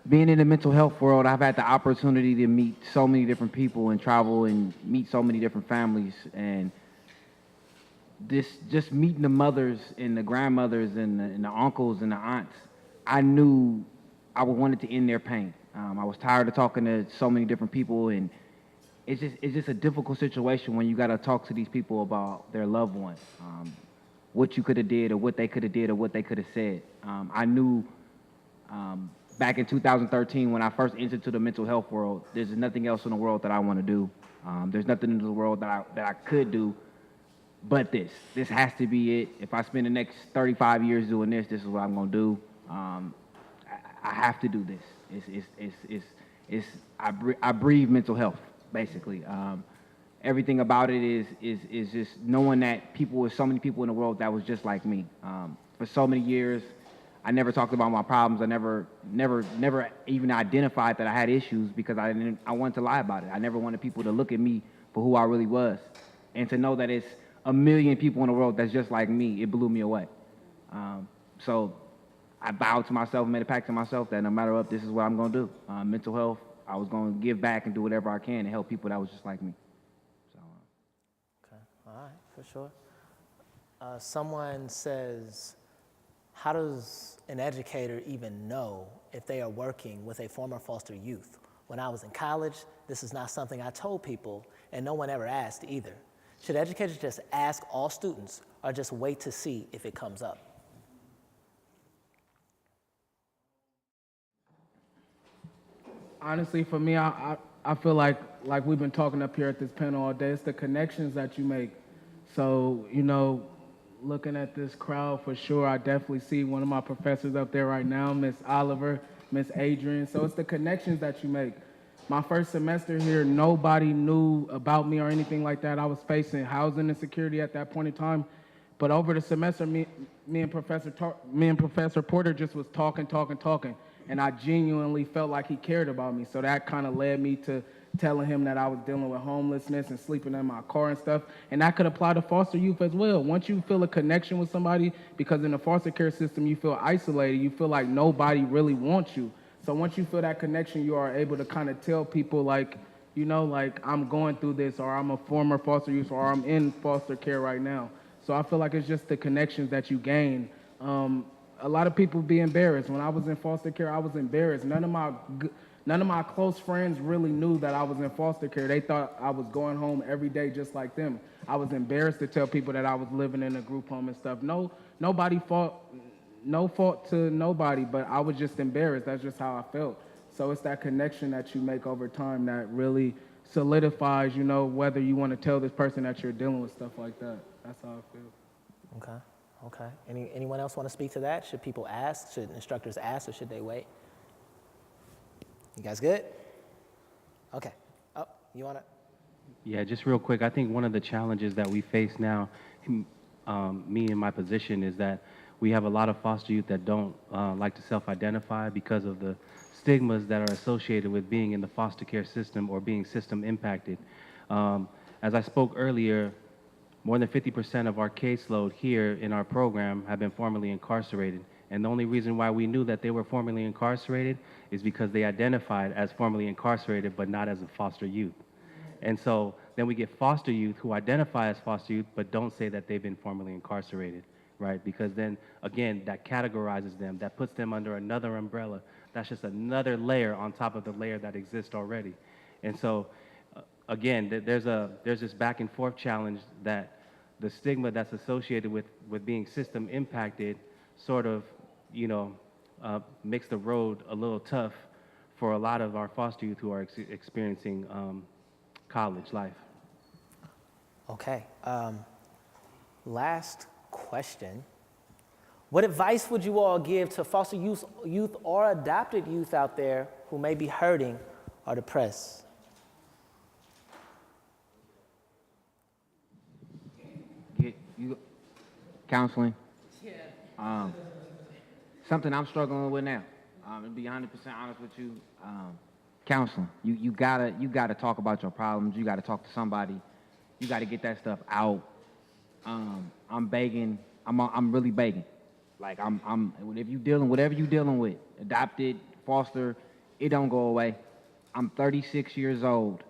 being in the mental health world, I've had the opportunity to meet so many different people and travel and meet so many different families. And this just meeting the mothers and the grandmothers and the uncles and the aunts, I knew I wanted to end their pain. I was tired of talking to so many different people, and it's just a difficult situation when you got to talk to these people about their loved ones, what you could have did or what they could have did or what they could have said. I knew back in 2013 when I first entered to the mental health world, there's nothing else in the world that I want to do. There's nothing in the world that I could do but this. This has to be it. If I spend the next 35 years doing this is what I'm gonna do. I have to do this. I breathe mental health basically. Everything about it is just knowing that there's so many people in the world that was just like me. For so many years, I never talked about my problems. I never even identified that I had issues because I wanted to lie about it. I never wanted people to look at me for who I really was, and to know that it's a million people in the world that's just like me. It blew me away. So I vowed to myself, made a pact to myself that no matter what, this is what I'm gonna do. Mental health, I was gonna give back and do whatever I can to help people that was just like me. So. Okay, all right, for sure. Someone says, how does an educator even know if they are working with a former foster youth? When I was in college, this is not something I told people, and no one ever asked either. Should educators just ask all students or just wait to see if it comes up? Honestly, for me, I feel like we've been talking up here at this panel all day, it's the connections that you make. So, looking at this crowd for sure, I definitely see one of my professors up there right now, Miss Oliver, Miss Adrian. So it's the connections that you make. My first semester here, nobody knew about me or anything like that. I was facing housing insecurity at that point in time. But over the semester, me and Professor Porter just was talking, and I genuinely felt like he cared about me. So that kind of led me to telling him that I was dealing with homelessness and sleeping in my car and stuff. And that could apply to foster youth as well. Once you feel a connection with somebody, because in the foster care system, you feel isolated, you feel like nobody really wants you. So once you feel that connection, you are able to kind of tell people like, I'm going through this, or I'm a former foster youth, or I'm in foster care right now. So I feel like it's just the connections that you gain. A lot of people be embarrassed. When I was in foster care, I was embarrassed. None of my close friends really knew that I was in foster care. They thought I was going home every day just like them. I was embarrassed to tell people that I was living in a group home and stuff. No fault to nobody, but I was just embarrassed. That's just how I felt. So it's that connection that you make over time that really solidifies, whether you want to tell this person that you're dealing with stuff like that. That's how I feel. Okay. Anyone else want to speak to that? Should people ask? Should instructors ask, or should they wait? You guys good? Okay. Oh, you want to? Yeah, just real quick, I think one of the challenges that we face now, me in my position, is that we have a lot of foster youth that don't like to self-identify because of the stigmas that are associated with being in the foster care system or being system impacted. As I spoke earlier, more than 50% of our caseload here in our program have been formerly incarcerated. And the only reason why we knew that they were formerly incarcerated is because they identified as formerly incarcerated, but not as a foster youth. And so then we get foster youth who identify as foster youth, but don't say that they've been formerly incarcerated, right? Because then, again, that categorizes them, that puts them under another umbrella. That's just another layer on top of the layer that exists already. And so, again, there's this back and forth challenge that the stigma that's associated with being system impacted sort of, makes the road a little tough for a lot of our foster youth who are experiencing college life. Okay. Last question. What advice would you all give to foster youth or adopted youth out there who may be hurting or depressed? Counseling. Something I'm struggling with now. To be 100% honest with you, counseling. You gotta talk about your problems. You gotta talk to somebody. You gotta get that stuff out. I'm begging. I'm really begging. Like if you dealing whatever you dealing with, adopted, foster, It don't go away. I'm 36 years old,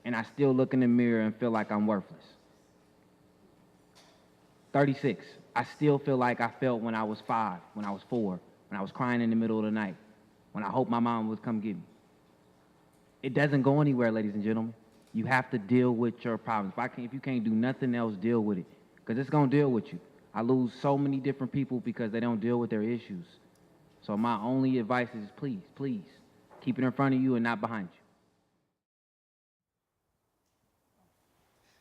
and I still look in the mirror and feel like I'm worthless. 36. I still feel like I felt when I was 5, when I was 4, when I was crying in the middle of the night, when I hoped my mom would come get me. It doesn't go anywhere, ladies and gentlemen. You have to deal with your problems. If you can't do nothing else, deal with it, because it's going to deal with you. I lose so many different people because they don't deal with their issues. So my only advice is please, please, keep it in front of you and not behind you.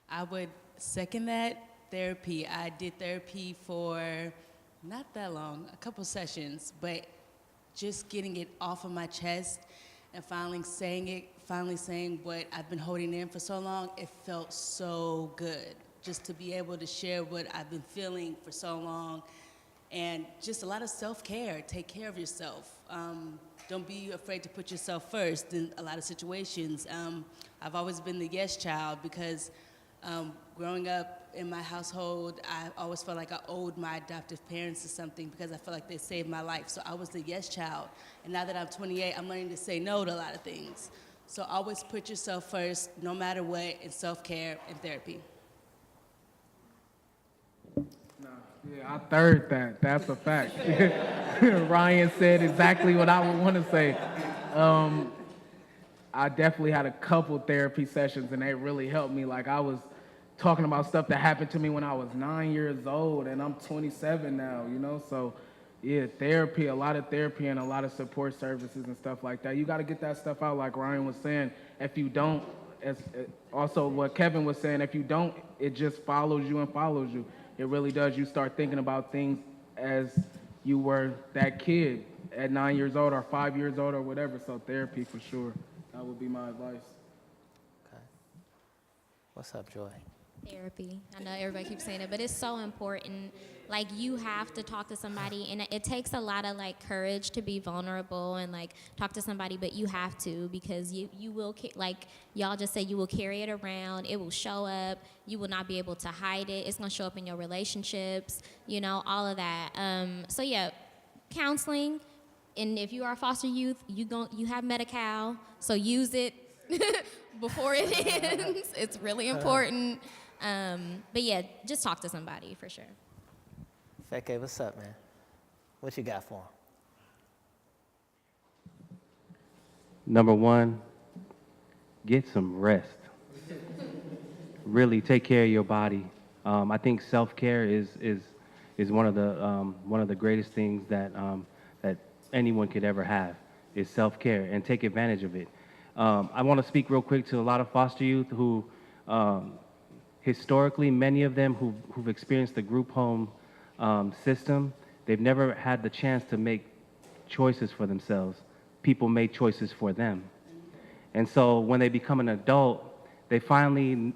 I would second that. Therapy. I did therapy for not that long, a couple sessions, but just getting it off of my chest and finally saying what I've been holding in for so long, it felt so good just to be able to share what I've been feeling for so long. And just a lot of self-care. Take care of yourself. Don't be afraid to put yourself first in a lot of situations. I've always been the yes child because growing up in my household, I always felt like I owed my adoptive parents something because I felt like they saved my life. So I was the yes child. And now that I'm 28, I'm learning to say no to a lot of things. So always put yourself first, no matter what, in self-care and therapy. Yeah, I third that. That's a fact. Ryan said exactly what I would want to say. I definitely had a couple therapy sessions, and they really helped me. Like, I was talking about stuff that happened to me when I was 9 years old, and I'm 27 now, you know? So, yeah, therapy, a lot of therapy and a lot of support services and stuff like that. You got to get that stuff out, like Ryan was saying. If you don't, also what Kevin was saying, if you don't, it just follows you and follows you. It really does. You start thinking about things as you were that kid at 9 years old or 5 years old or whatever. So therapy for sure. That would be my advice. Okay. What's up, Joy? Therapy. I know everybody keeps saying it, but it's so important. Like, you have to talk to somebody, and it takes a lot of like courage to be vulnerable and like talk to somebody, but you have to, because you will, like y'all just say, you will carry it around. It will show up. You will not be able to hide it. It's gonna show up in your relationships, you know, all of that. So yeah, counseling. And if you are a foster youth, you have Medi-Cal, so use it before it ends. It's really important. But yeah, just talk to somebody for sure. Feke, what's up, man? What you got for him? Number one, get some rest. Really take care of your body. I think self-care is one of the greatest things that that anyone could ever have, is self-care, and take advantage of it. I want to speak real quick to a lot of foster youth who, historically, many of them who've experienced the group home system, they've never had the chance to make choices for themselves. People made choices for them. And so when they become an adult, they finally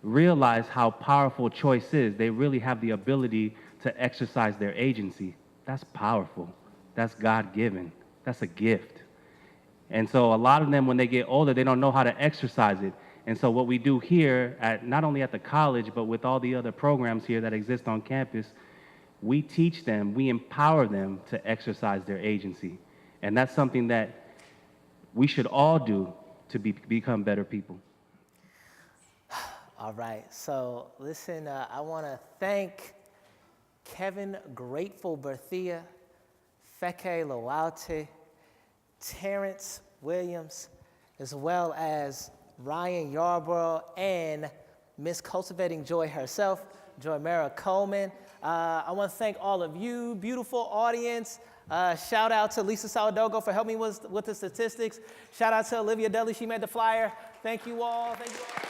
realize how powerful choice is. They really have the ability to exercise their agency. That's powerful. That's God-given. That's a gift. And so a lot of them, when they get older, they don't know how to exercise it. And so what we do here, not only at the college, but with all the other programs here that exist on campus, we teach them, we empower them to exercise their agency. And that's something that we should all do to become better people. All right, so listen, I want to thank Kevin Grateful Berthia, Feke Loaute, Terrence Williams, as well as Ryan Yarborough and Miss Cultivating Joy herself, Joy Mara Coleman. I want to thank all of you, beautiful audience. Shout out to Lisa Saladogo for helping me with the statistics. Shout out to Olivia Dudley, she made the flyer. Thank you all. Thank you all.